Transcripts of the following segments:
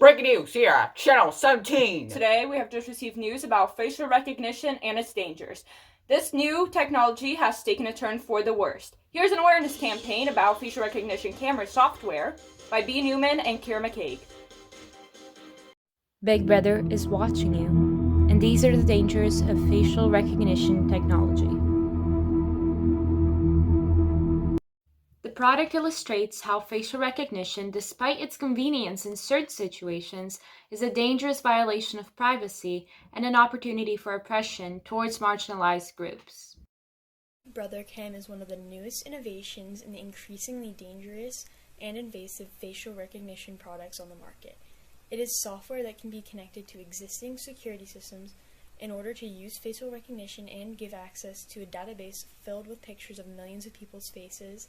Breaking news here at Channel 17. Today, we have just received news about facial recognition and its dangers. This new technology has taken a turn for the worst. Here's an awareness campaign about facial recognition camera software by B. Newman and Kira McCaig. Big Brother is watching you, and these are the dangers of facial recognition technology. The product illustrates how facial recognition, despite its convenience in certain situations, is a dangerous violation of privacy and an opportunity for oppression towards marginalized groups. Brother Cam is one of the newest innovations in the increasingly dangerous and invasive facial recognition products on the market. It is software that can be connected to existing security systems in order to use facial recognition and give access to a database filled with pictures of millions of people's faces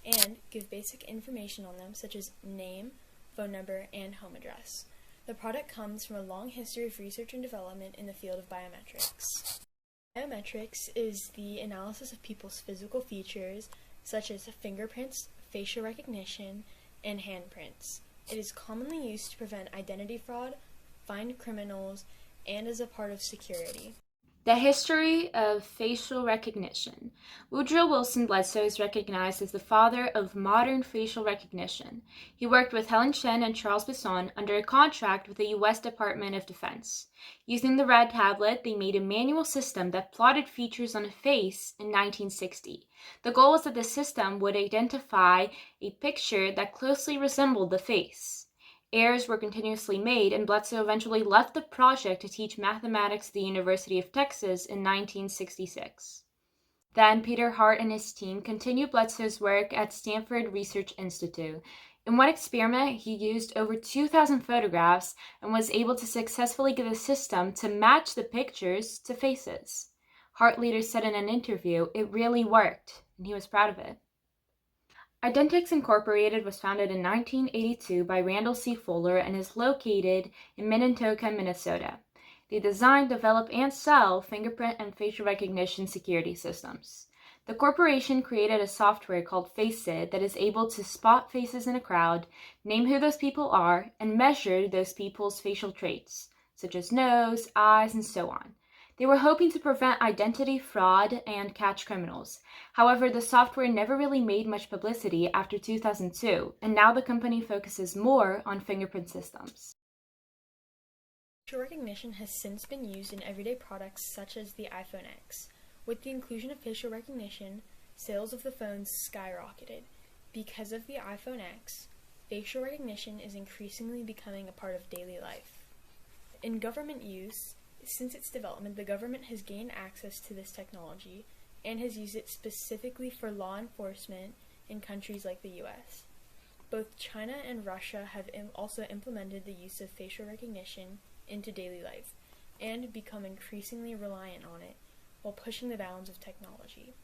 and give basic information on them such as name, phone number, and home address. The product comes from a long history of research and development in the field of biometrics. Biometrics is the analysis of people's physical features such as fingerprints, facial recognition, and handprints. It is commonly used to prevent identity fraud, find criminals, and as a part of security. The history of facial recognition. Woodrow Wilson Bledsoe is recognized as the father of modern facial recognition. He worked with Helen Shen and Charles Bisson under a contract with the U.S. Department of Defense. Using the red tablet, they made a manual system that plotted features on a face in 1960. The goal was that the system would identify a picture that closely resembled the face. Errors were continuously made, and Bledsoe eventually left the project to teach mathematics at the University of Texas in 1966. Then Peter Hart and his team continued Bledsoe's work at Stanford Research Institute. In one experiment, he used over 2,000 photographs and was able to successfully get the system to match the pictures to faces. Hart later said in an interview, "It really worked," and he was proud of it. Identix Incorporated was founded in 1982 by Randall C. Fuller and is located in Minnetonka, Minnesota. They design, develop, and sell fingerprint and facial recognition security systems. The corporation created a software called FaceID that is able to spot faces in a crowd, name who those people are, and measure those people's facial traits, such as nose, eyes, and so on. They were hoping to prevent identity fraud and catch criminals. However, the software never really made much publicity after 2002, and now the company focuses more on fingerprint systems. Facial recognition has since been used in everyday products such as the iPhone X. With the inclusion of facial recognition, sales of the phones skyrocketed. Because of the iPhone X, facial recognition is increasingly becoming a part of daily life. In government use, since its development, the government has gained access to this technology and has used it specifically for law enforcement in countries like the US. Both China and Russia have also implemented the use of facial recognition into daily life and become increasingly reliant on it while pushing the bounds of technology.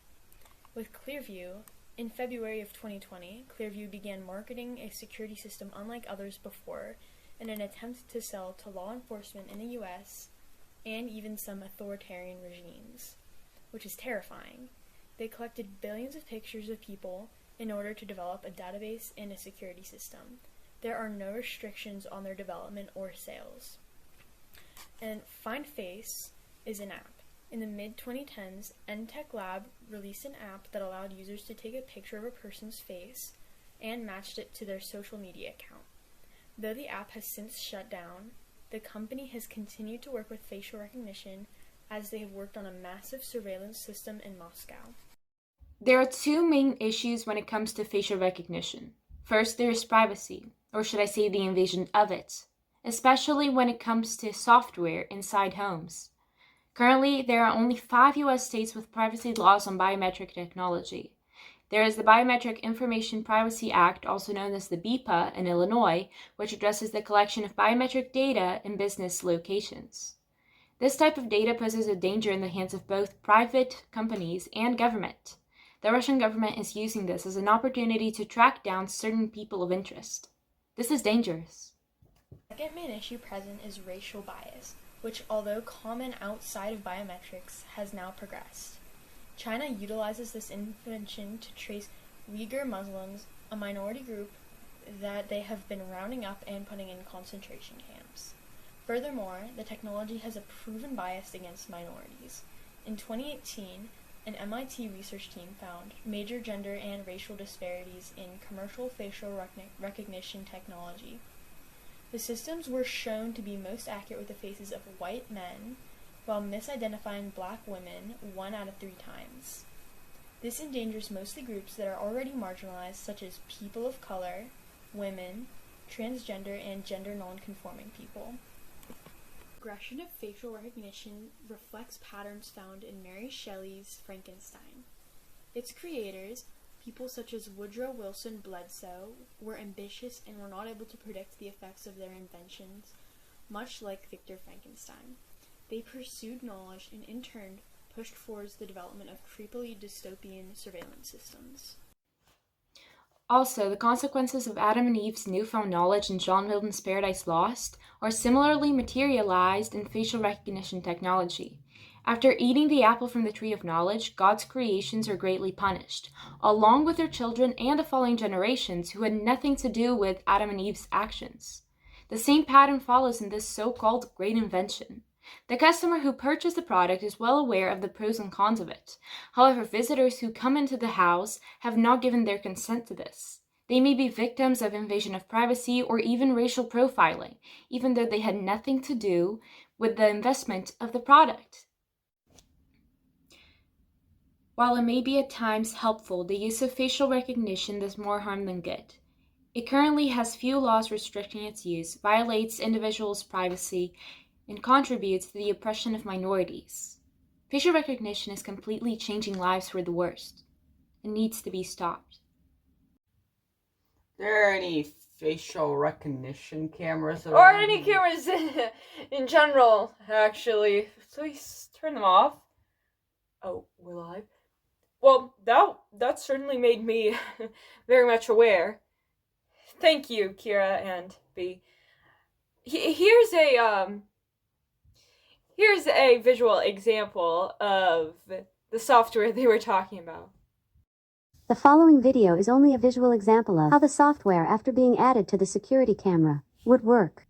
With Clearview, in February of 2020, Clearview began marketing a security system unlike others before in an attempt to sell to law enforcement in the US and even some authoritarian regimes, which is terrifying. They collected billions of pictures of people in order to develop a database and a security system. There are no restrictions on their development or sales. And FindFace is an app. In the mid-2010s, NTech Lab released an app that allowed users to take a picture of a person's face and matched it to their social media account. Though the app has since shut down, the company has continued to work with facial recognition as they have worked on a massive surveillance system in Moscow. There are two main issues when it comes to facial recognition. First, there is privacy, or should I say the invasion of it, especially when it comes to software inside homes. Currently, there are only 5 U.S. states with privacy laws on biometric technology. There is the Biometric Information Privacy Act, also known as the BIPA, in Illinois, which addresses the collection of biometric data in business locations. This type of data poses a danger in the hands of both private companies and government. The Russian government is using this as an opportunity to track down certain people of interest. This is dangerous. The second main issue present is racial bias, which, although common outside of biometrics, has now progressed. China utilizes this invention to trace Uyghur Muslims, a minority group that they have been rounding up and putting in concentration camps. Furthermore, the technology has a proven bias against minorities. In 2018, an MIT research team found major gender and racial disparities in commercial facial recognition technology. The systems were shown to be most accurate with the faces of white men, while misidentifying black women 1 out of 3 times. This endangers mostly groups that are already marginalized, such as people of color, women, transgender, and gender non-conforming people. Progression of facial recognition reflects patterns found in Mary Shelley's Frankenstein. Its creators, people such as Woodrow Wilson Bledsoe, were ambitious and were not able to predict the effects of their inventions, much like Victor Frankenstein. They pursued knowledge and in turn pushed towards the development of creepily dystopian surveillance systems. Also, the consequences of Adam and Eve's newfound knowledge in John Milton's Paradise Lost are similarly materialized in facial recognition technology. After eating the apple from the tree of knowledge, God's creations are greatly punished, along with their children and the following generations who had nothing to do with Adam and Eve's actions. The same pattern follows in this so-called great invention. The customer who purchased the product is well aware of the pros and cons of it. However, visitors who come into the house have not given their consent to this. They may be victims of invasion of privacy or even racial profiling, even though they had nothing to do with the investment of the product. While it may be at times helpful, the use of facial recognition does more harm than good. It currently has few laws restricting its use, violates individuals' privacy, and contributes to the oppression of minorities. Facial recognition is completely changing lives for the worst. It needs to be stopped. Are there any facial recognition cameras Or around? any cameras in general, actually. Please turn them off. Oh, we're live? Well, that certainly made me very much aware. Thank you, Kira and B. Here's a visual example of the software they were talking about. The following video is only a visual example of how the software, after being added to the security camera, would work.